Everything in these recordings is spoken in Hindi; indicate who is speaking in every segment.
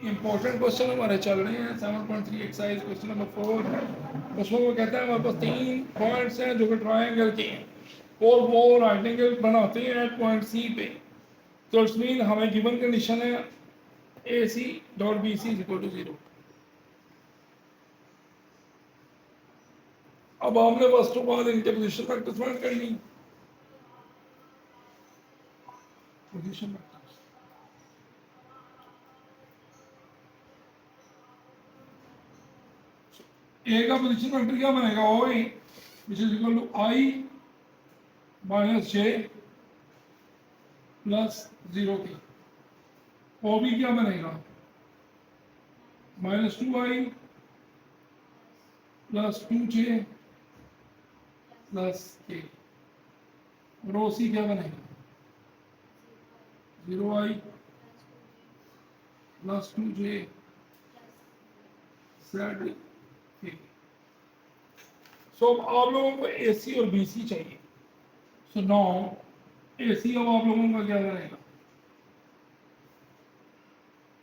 Speaker 1: इंपॉर्टेंट क्वेश्चन हमारे चल रहे हैं 7.3 एक्सरसाइज क्वेश्चन नंबर 4। उसमें वो कहता है हमारे पास 3 पॉइंट्स हैं जो कि ट्रायंगल के हैं और वो राइट एंगल बनाते हैं एट पॉइंट सी पे। तो इट्स मीन हमें गिवन कंडीशन है A C dot B C is equal to 0। अब हमने फर्स्ट ऑफ ऑल इनके पोजीशन फैक्टर्स फाइंड करनी। पोजीशन फैक्टर्स ए का पोजीशन फैक्टर क्या बनेगा, O A which is equal to I minus J plus 0 K. O B क्या बनेगा, minus 2i plus 2j plus के। और ओ सी क्या बनेगा, 0i प्लस 2j जेड के। सो अब आप लोगों को ए सी और बी सी चाहिए। सो नाउ ए सी अब आप लोगों का क्या बनेगा,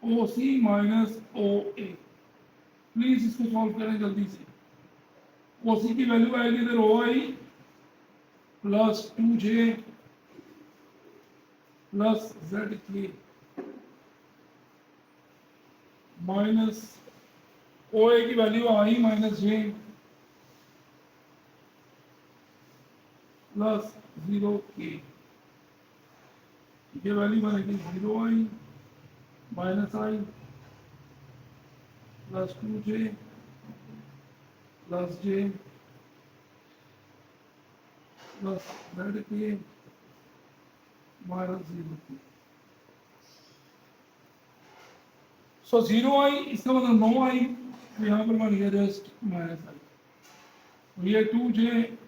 Speaker 1: ओ C minus O A. Please इसको सॉल्व करें जल्दी से। ओ सी की वैल्यू आएगी इधर ओ आई प्लस 2j प्लस जेड के माइनस ओ ए की वैल्यू आई माइनस जे प्लस 0 के। ये वैल्यू बनेगी 0i माइनस आई प्लस 2j प्लस जे प्लस जेड के माइनस 0 के। सो 0i इसका मतलब 9i, यहाँ पर मान लिया जस्ट माइनस आई। ये 2j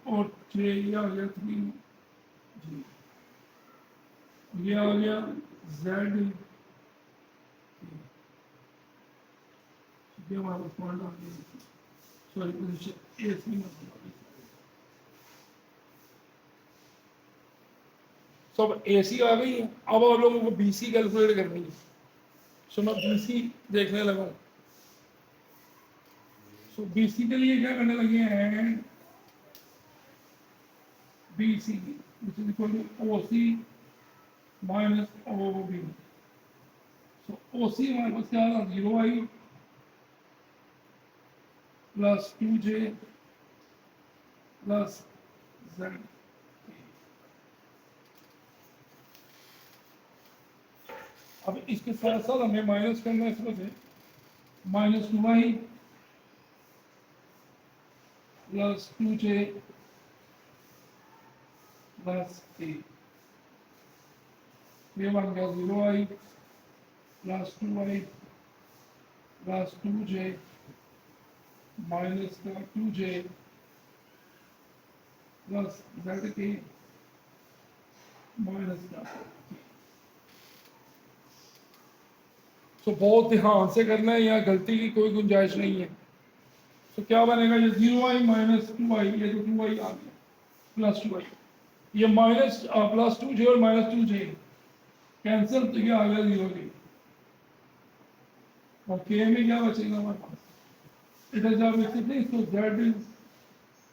Speaker 1: और j ये आ गया 3j, ये आ गया z, ये हमारा पॉइंट आ गया, सॉरी पोजीशन ए सी में। सब ए सी आ गई है। अब आप लोगों को बी सी कैलकुलेट करनी है। सो मैं बी सी देखने लगा हूँ। सो बी सी के लिए क्या करने लगे हैं, B C which is equal to O C minus O B. So O C हमारे पास क्या था, 0i plus 2j plus Z. अब इसके साथ साथ हमें माइनस करना है इसमें से, minus 2i plus 2j plus ए। ये बन गया 0i plus 2i plus 2j minus का 2j प्लस जेड के माइनस का। तो बहुत ध्यान से करना है, यहाँ गलती की कोई गुंजाइश नहीं है। तो क्या बनेगा, ये 0i माइनस 2i, ये तो 2i आ गया प्लस 2i, ये माइनस प्लस 2j और माइनस 2j कैंसिल, तो ये आ गया 0 के। और के में क्या बचेगा हमारे पास, इधर जब बेसिकली तो जेड इज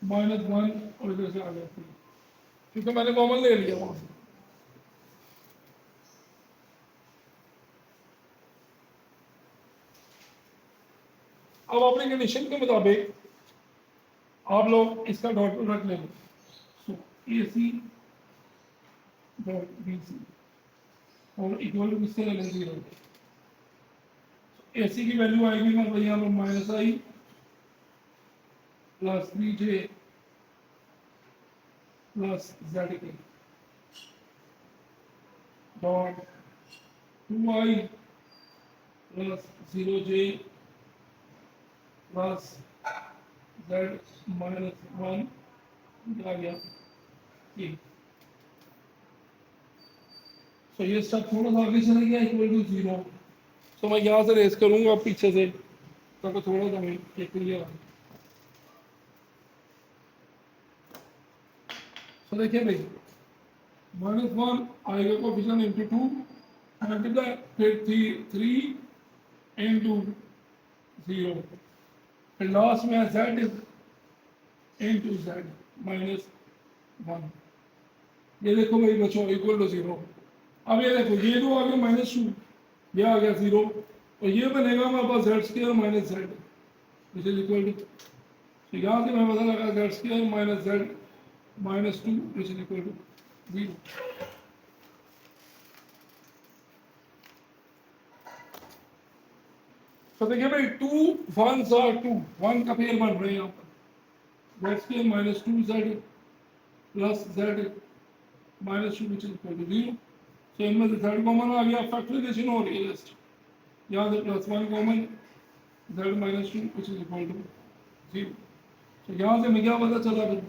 Speaker 1: -1 और इधर से आ गया 3, क्योंकि मैंने कॉमन ले लिया वहां से। अब अपने कंडीशन के मुताबिक आप लोग इसका डॉट प्रोडक्ट ले लो। सो ए सी डॉट बी सी और इक्वल टू किससे ले लें, 0। ए सी की वैल्यू आएगी मतलब यहाँ पर माइनस आई प्लस 3j प्लस जेड के dot 2i plus 0j plus Z -1 आ गया ये। तो ये स्टेप थोड़ा सा आगे चला गया, इक्वल टू 0। तो मैं यहाँ से रेस करूंगा पीछे से, तो थोड़ा सा ये क्लियर आ। तो देखिए भाई, -1 आएगा कोफिशिएंट इंटू 2 मल्टीप्लाई फिर 3 into 0, फिर लास्ट में z into z minus 1। ये देखो भाई बच्चों इक्वल टू 0। अब ये देखो ये तो आ गया -2, ये आ गया 0, और ये बनेगा हमारे पास z square minus z which is equal to, तो यहाँ से मैं पता लगा z square minus z -2 which is equal to 0। तो देखिए भाई 2 1s are 2, 1 का पेयर बन रहे हैं यहाँ पर z square minus 2z plus z minus 2 which is equal to 0। तो इनमें से z कॉमन आ गया, फैक्टराइजेशन हो रही है जस्ट, यहाँ से +1 common z minus 2 which is equal to 0। तो यहाँ से हमें क्या पता चला फिर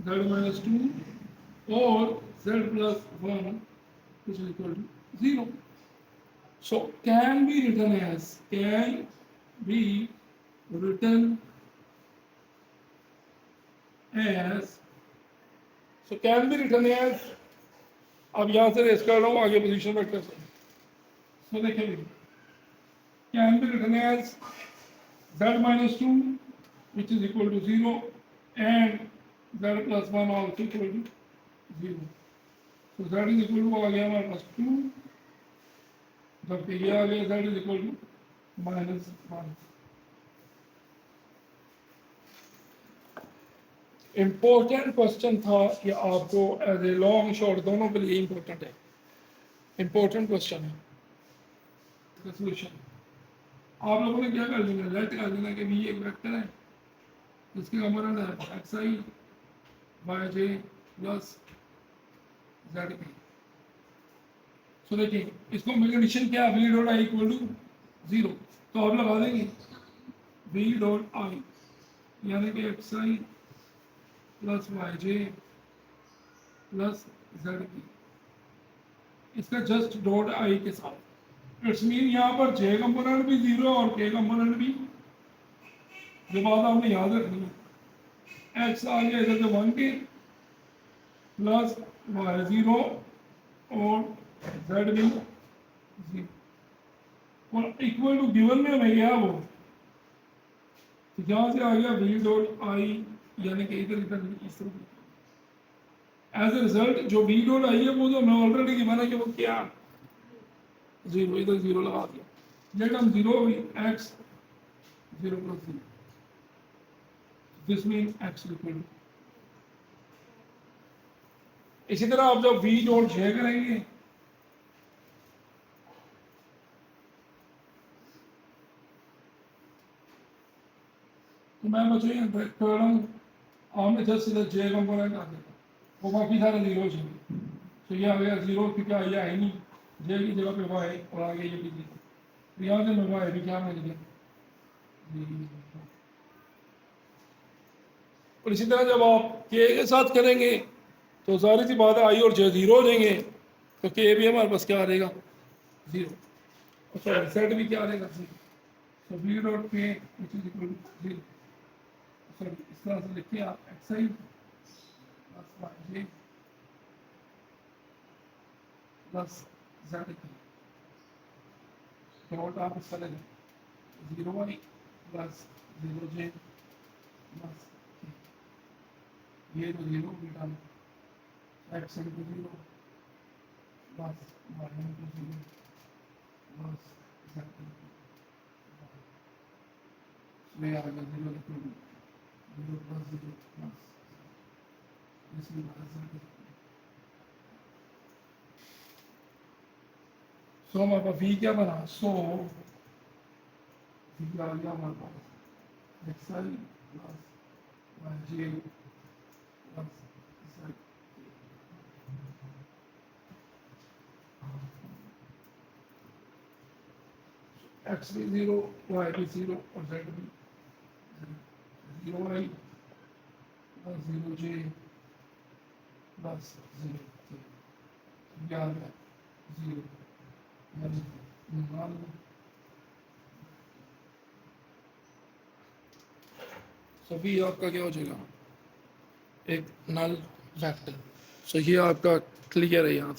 Speaker 1: z माइनस 2 और z plus 1 which is equal to 0। So can be written as अब यहाँ से रेस कर रहा हूँ आगे पोजीशन वेक्टर से। So देखिए can be written as z minus 2 which is equal to 0 and z plus 1 also equal to 0। So z is equal to आ गया हमारे पास 2, जबकि ये आ गया z is equal to -1। Important question था ये, आपको एज ए लॉन्ग शॉर्ट दोनों के लिए इम्पोर्टेंट है, इम्पोर्टेंट क्वेश्चन है। सोल्यूशन आप लोगों ने क्या कर लेना, लेट कर लेना कि v एक वेक्टर है जिसके कंपोनेंट है xi yj प्लस zp। तो देखिए इसको मेरी कंडीशन क्या है, v dot i equal to 0, तो आप लगा देंगे v डॉट आई यानी कि xi plus yj plus zp, इसका जस्ट डॉट आई के साथ। इट्स मीन यहाँ पर j कंपोनेंट भी 0 और k कंपोनेंट भी, जो बात आपने याद रखनी है, x आ गया इधर से 1 के प्लस y0 और z भी 0 और इक्वल टू गिवन में हमें क्या वो, तो जहाँ से आ गया v डॉट आई यानी कि इधर इधर इस तरफ। एज ए रिजल्ट जो v डॉट आई है वो तो हमें ऑलरेडी गिवन है कि वो क्या 0, इधर 0 लगा दिया, लेट हम 0 हुई x 0 plus 0, this mean x equal to. इसी तरह आप जब v डॉट j करेंगे तो मैं बच्चों यहाँ कर रहा हूँ, आपने जस्ट इधर j कंपोनेंट आ देगा, वो बाकी सारे 0 चाहिए। तो ये आ गया 0 क्योंकि आई है नहीं, j की जगह पे y और आगे ये भी 0, तो यहाँ से मैं y भी क्या मिल गया। और इसी तरह जब आप k के साथ करेंगे तो सारी सी बात है i और j 0 हो जाएंगे, तो k भी हमारे पास क्या आ रहेगा 0, और सॉरी z भी क्या आ रहेगा 0। तो v dot k which is equal to 0, sorry इस तरह से लिखिए आप xi plus yj plus z dot आप इसका लेंगे 0y प्लस 0j प्लस ये तो 0 beta x into 0 plus y into 0 plus z into 0 आ गया 0 into 0 प्लस 0 प्लस इसमें प्लस z। सो हमारे पास v क्या बना, सो v आ गया हमारे पास xi plus yj plus z। x भी 0 y भी 0 और z भी 0y प्लस 0j प्लस 0 क्या आ गया 0 सभी आपका क्या हो जाएगा एक नल वेक्टर। सो ये आपका क्लियर है यहाँ।